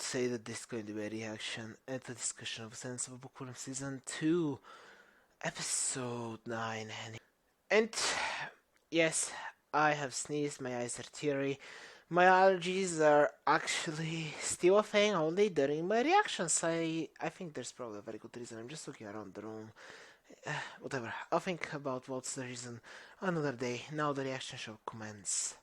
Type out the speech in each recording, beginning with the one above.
say that this is going to be a reaction and a discussion of Ascendance of Bookworm Season 2, Episode 9. And yes, I have sneezed, my eyes are teary. My allergies are actually still a thing only during my reactions. I think there's probably a very good reason. I'm just looking around the room. Whatever, I'll think about what's the reason another day. Now the reaction shall commence.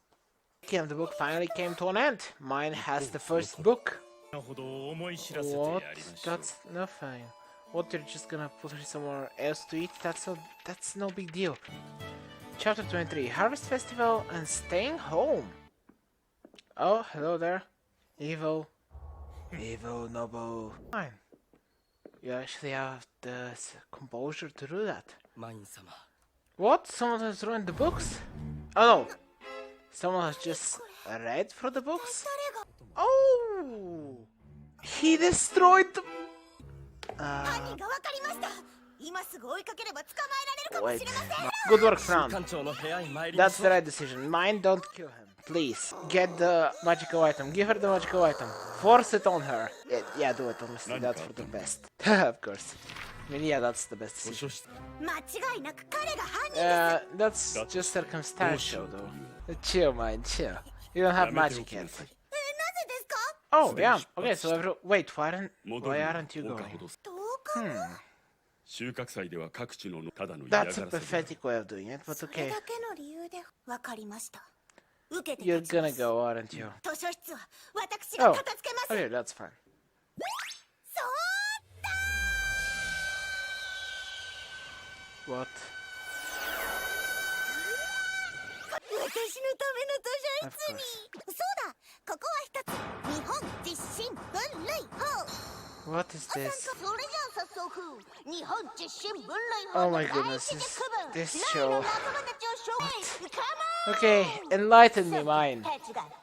The book finally came to an end. Mine has the first book. What? That's nothing. What, you're just gonna put her somewhere else to eat? That's no big deal. Chapter 23, Harvest Festival and Staying Home. Oh, hello there. Evil Noble. Fine. You actually have the composure to do that. What? Someone has ruined the books? Oh no! Someone has just read for the books? Oh! He destroyed the... Wait. Good work, Fran. That's the right decision. Mine, don't kill him. Please, get the magical item. Give her the magical item. Force it on her. Yeah, do it, honestly. That's for the best. Of course. I mean, yeah, that's the best decision. That's just circumstantial, though. Chill, mine, chill. You don't have magic yet. Oh, yeah. Okay, so wait, why aren't you going? That's a pathetic way of doing it, but okay. You're gonna go, aren't you? Oh, okay, that's fine. What? Of course. What is this? Oh my goodness, this show. What? Okay, enlighten me, mine.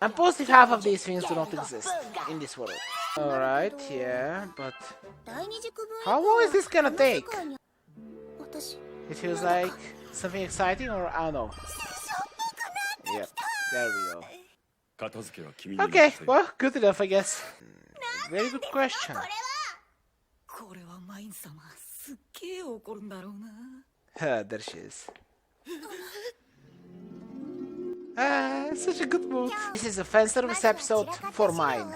I'm positive half of these things do not exist in this world. Alright, yeah, but... how long is this gonna take? It feels like something exciting, or I don't know. Yep, there we go. Okay, well, good enough, I guess. Very good question. There she is. Such a good mood. This is a fan service episode for mine.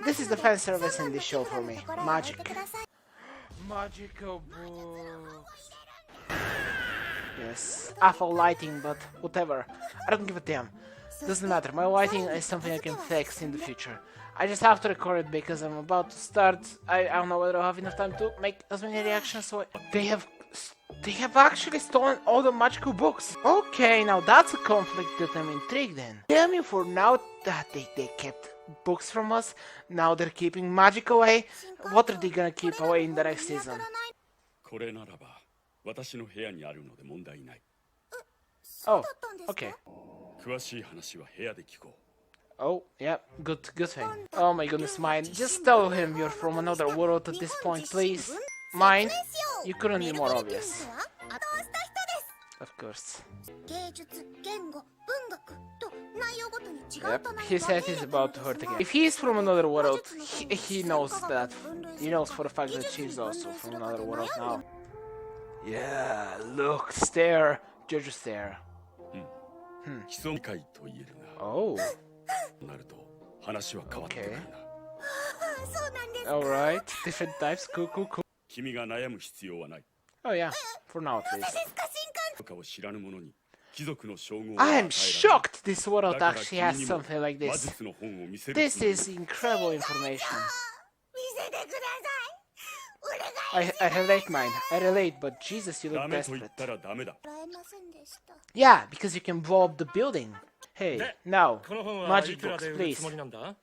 This is the fan service in this show for me. Magic. Magical books. Yes. Awful lighting, but whatever. I don't give a damn. Doesn't matter. My lighting is something I can fix in the future. I just have to record it because I'm about to start. I don't know whether I'll have enough time to make as many reactions. So they have actually stolen all the magical books. Okay, now that's a conflict that I'm intrigued in. Tell me, for now that they kept books from us, now they're keeping magic away. What are they gonna keep away in the next season? Oh, okay. Oh, yeah, good thing. Oh my goodness, mine. Just tell him you're from another world at this point, please. Mine, you couldn't be more obvious. Of course. Yep, he said he's about to hurt again. If he's from another world, he knows that. He knows for a fact that she's also from another world now. Yeah, look, stare. Jojo stare. Oh. Okay. Alright, different types, cool. Oh yeah, for now at least. I am shocked this world actually has something like this. This is incredible information. I relate, mine. I relate, but Jesus, you look desperate. Yeah, because you can blow up the building. Hey, now, magic books, please. Now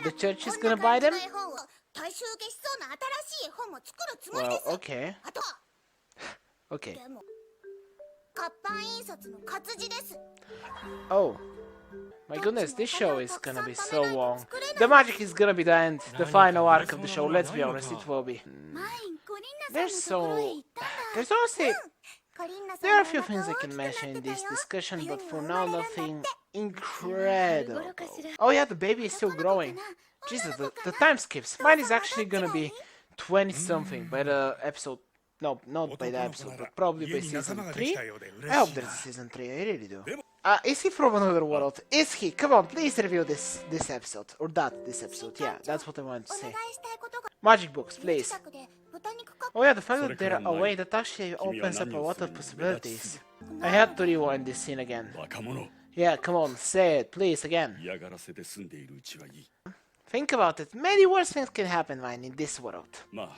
the church is gonna buy them? Well, okay. Okay. Oh, My goodness, this show is gonna be so long. The magic is gonna be the end, the final arc of the show, let's be honest, it will be. There's so... There's honestly... There are a few things I can mention in this discussion, but for now nothing incredible. Oh yeah, the baby is still growing. Jesus, the time skips. Mine is actually gonna be 20 something by the episode. No, not by the episode, but probably by season 3. I hope there's a season 3, I really do. Is he from another world? Is he? Come on, please review this episode. Or this episode, yeah, that's what I wanted to say. Magic books, please. Oh yeah, the fact that they're away, that actually opens up a lot of possibilities. I had to rewind this scene again. Yeah, come on, say it, please, again. Think about it, many worse things can happen, man, in this world. I'm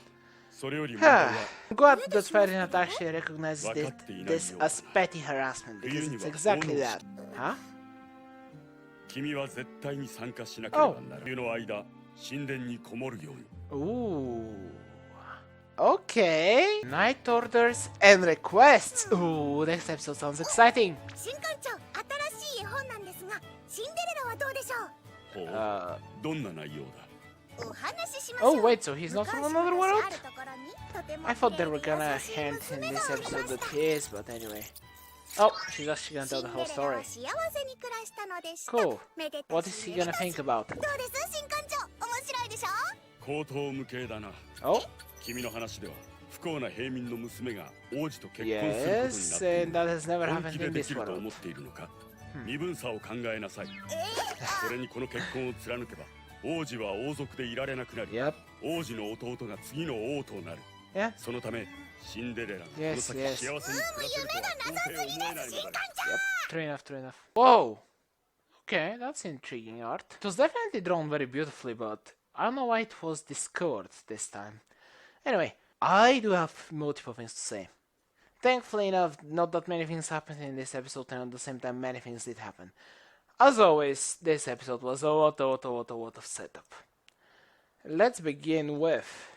glad that Ferdinand actually recognizes this as petty harassment, because it's exactly that. Huh? Oh. Ooh. Okay. Night orders and requests. Ooh, next episode sounds exciting. Oh wait, so he's not from another world? I thought they were gonna hint in this episode that he is, but anyway. Oh, she's actually gonna tell the whole story. Cool. What is he gonna think about? Oh? Yes, and that has never happened in this world. Yep. Yeah. Yes, yes. Yep, true enough, true enough. Whoa! Okay, that's intriguing art. It was definitely drawn very beautifully, but I don't know why it was discolored this time. Anyway, I do have multiple things to say. Thankfully enough, not that many things happened in this episode, and at the same time many things did happen. As always, this episode was a lot of setup. Let's begin with...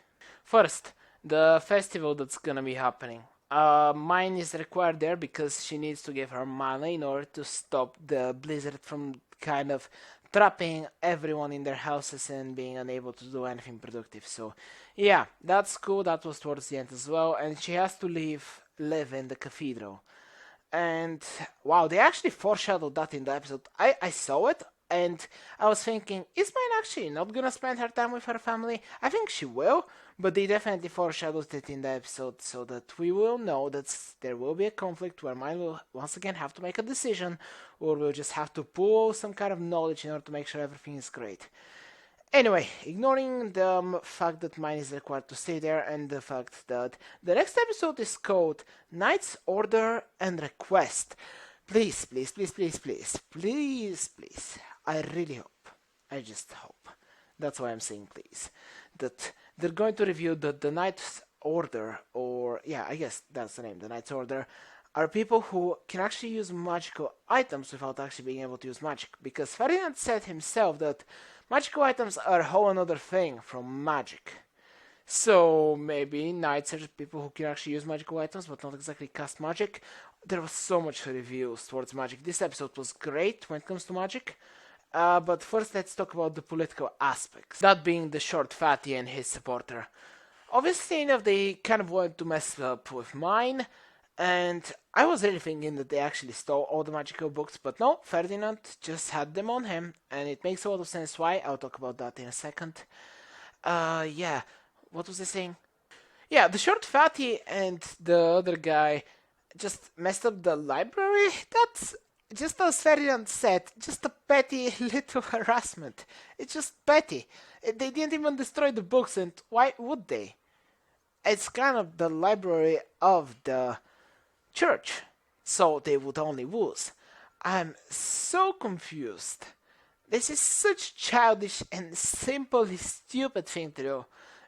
First, the festival that's gonna be happening. Mine is required there because she needs to give her mana in order to stop the blizzard from kind of trapping everyone in their houses and being unable to do anything productive. So, yeah, that's cool. That was towards the end as well. And she has to live in the cathedral. And wow, they actually foreshadowed that in the episode. I saw it and I was thinking, is mine actually not gonna spend her time with her family? I think she will, but they definitely foreshadowed it in the episode so that we will know that there will be a conflict where mine will once again have to make a decision, or we'll just have to pull some kind of knowledge in order to make sure everything is great. Anyway, ignoring the fact that mine is required to stay there and the fact that the next episode is called Knight's Order and Request. Please, please, please, please, please, please, please. I really hope, I just hope, that's why I'm saying please, that they're going to review that the Knight's Order, or yeah, I guess that's the name, the Knight's Order, are people who can actually use magical items without actually being able to use magic. Because Ferdinand said himself that magical items are a whole another thing from magic. So maybe knights are people who can actually use magical items but not exactly cast magic. There was so much reviews towards magic. This episode was great when it comes to magic. But first let's talk about the political aspects. That being the short fatty and his supporter. Obviously enough, they kind of wanted to mess up with mine. And I was really thinking that they actually stole all the magical books, but no, Ferdinand just had them on him, and it makes a lot of sense why. I'll talk about that in a second. Yeah, what was I saying? Yeah, the short fatty and the other guy just messed up the library. That's, just as Ferdinand said, just a petty little harassment. It's just petty. They didn't even destroy the books, and why would they? It's kind of the library of the church, so they would only lose. I'm so confused. This is such childish and simply stupid thing to do.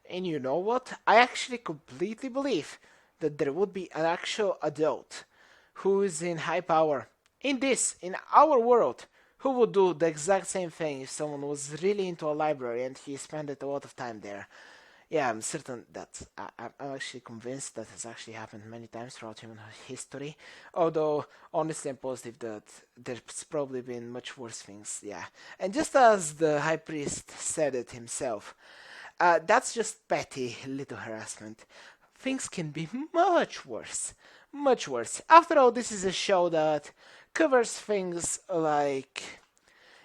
And you know what? I actually completely believe that there would be an actual adult who is in high power in our world, who would do the exact same thing if someone was really into a library and he spent a lot of time there. Yeah, I'm certain that I'm actually convinced that has actually happened many times throughout human history. Although, honestly, I'm positive that there's probably been much worse things. Yeah, and just as the high priest said it himself, that's just petty little harassment. Things can be much worse. Much worse. After all, this is a show that covers things like,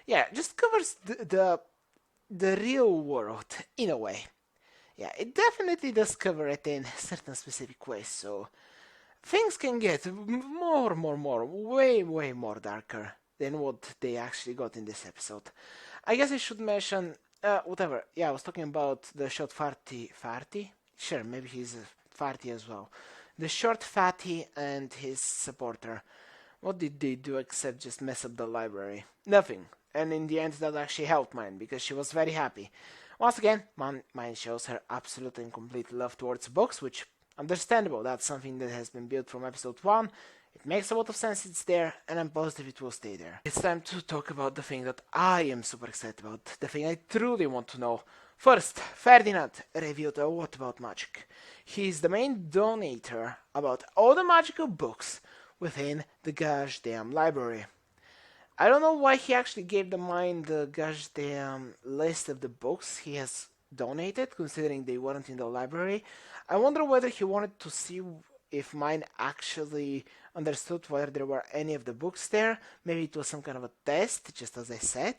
yeah, just covers the real world in a way. Yeah, it definitely does cover it in certain specific ways, so things can get more, way more darker than what they actually got in this episode. I guess I should mention, whatever. Yeah, I was talking about the short Farty. Farty? Sure, maybe he's a Farty as well. The short Fatty and his supporter. What did they do except just mess up the library? Nothing. And in the end, that actually helped Mine because she was very happy. Once again, Mine shows her absolute and complete love towards books, which understandable. That's something that has been built from episode 1. It makes a lot of sense it's there, and I'm positive it will stay there. It's time to talk about the thing that I am super excited about, the thing I truly want to know. First, Ferdinand revealed a lot about magic. He's the main donator about all the magical books within the gosh damn library. I don't know why he actually gave the mine the gosh damn list of the books he has donated, considering they weren't in the library. I wonder whether he wanted to see if mine actually understood whether there were any of the books there. Maybe it was some kind of a test, just as I said.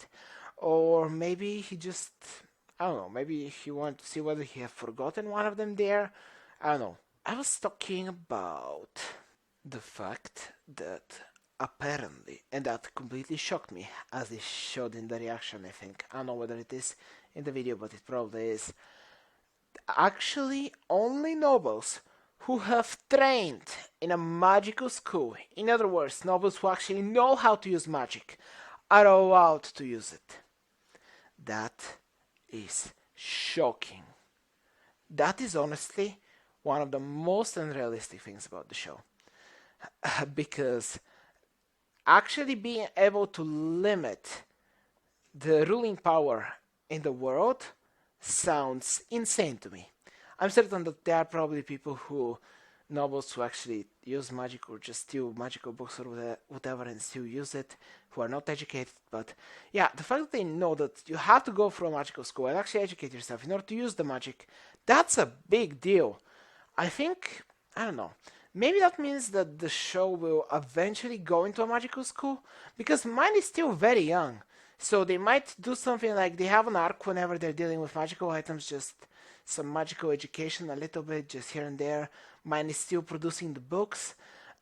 Or maybe he just, I don't know, maybe he wanted to see whether he had forgotten one of them there. I don't know. I was talking about the fact that apparently, and that completely shocked me, as it showed in the reaction, I think. I don't know whether it is in the video, but it probably is. Actually, only nobles who have trained in a magical school, in other words, nobles who actually know how to use magic, are allowed to use it. That is shocking. That is honestly one of the most unrealistic things about the show. Because actually being able to limit the ruling power in the world sounds insane to me. I'm certain that there are probably people who, nobles who actually use magic or just steal magical books or whatever and still use it, who are not educated. But yeah, the fact that they know that you have to go through a magical school and actually educate yourself in order to use the magic, that's a big deal. I think, I don't know, maybe that means that the show will eventually go into a magical school, because mine is still very young. So they might do something like they have an arc whenever they're dealing with magical items, just some magical education a little bit, just here and there. Mine is still producing the books,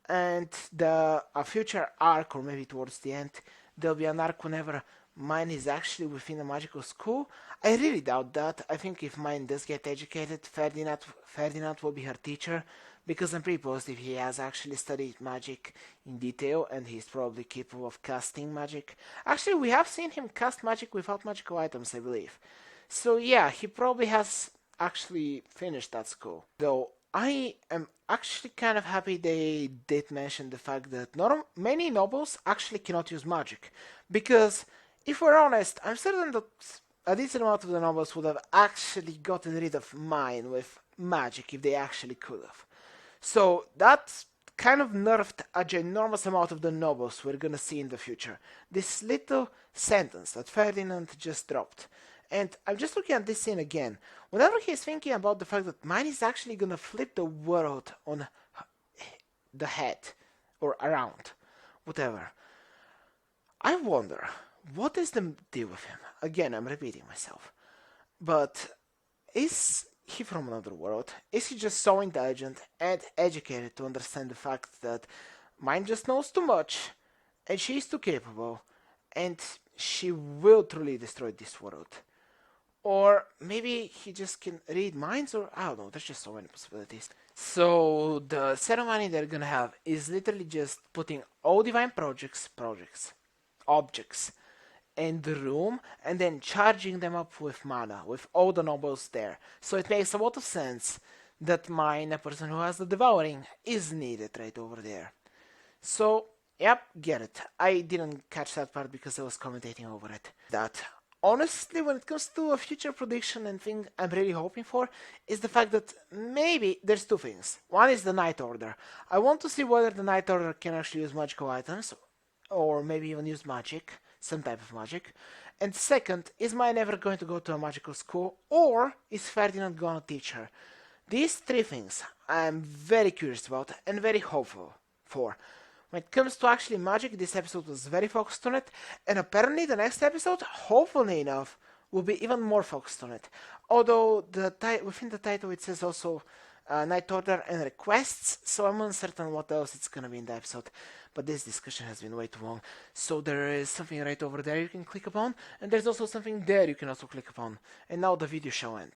and a future arc, or maybe towards the end, there'll be an arc whenever mine is actually within a magical school. I really doubt that. I think if mine does get educated, Ferdinand will be her teacher, because I'm pretty positive he has actually studied magic in detail and he's probably capable of casting magic. Actually, we have seen him cast magic without magical items, I believe. So yeah, he probably has actually finished that school. Though I am actually kind of happy they did mention the fact that not many nobles actually cannot use magic. Because, if we're honest, I'm certain that a decent amount of the nobles would have actually gotten rid of mine with magic if they actually could have. So that kind of nerfed a ginormous amount of the nobles we're gonna see in the future. This little sentence that Ferdinand just dropped. And I'm just looking at this scene again. Whenever he's thinking about the fact that mine is actually gonna flip the world on the head, or around, whatever, I wonder, what is the deal with him? Again, I'm repeating myself. But is he from another world? Is he just so intelligent and educated to understand the fact that mine just knows too much and she's too capable and she will truly destroy this world? Or maybe he just can read minds, or I don't know, there's just so many possibilities. So the ceremony they're gonna have is literally just putting all divine objects in the room and then charging them up with mana, with all the nobles there. So it makes a lot of sense that mine, a person who has the devouring, is needed right over there. So, yep, get it. I didn't catch that part because I was commentating over it. That honestly, when it comes to a future prediction and thing I'm really hoping for, is the fact that maybe there's two things. One is the Night Order. I want to see whether the Night Order can actually use magical items, or maybe even use magic, some type of magic. And second, is Maya never going to go to a magical school, or is Ferdinand going to teach her? These three things I'm very curious about and very hopeful for. When it comes to actually magic, this episode was very focused on it, and apparently the next episode, hopefully enough, will be even more focused on it. Although within the title it says also Night Order and requests, so I'm uncertain what else it's gonna be in the episode. But this discussion has been way too long, so there is something right over there you can click upon, and there's also something there you can also click upon. And now the video shall end.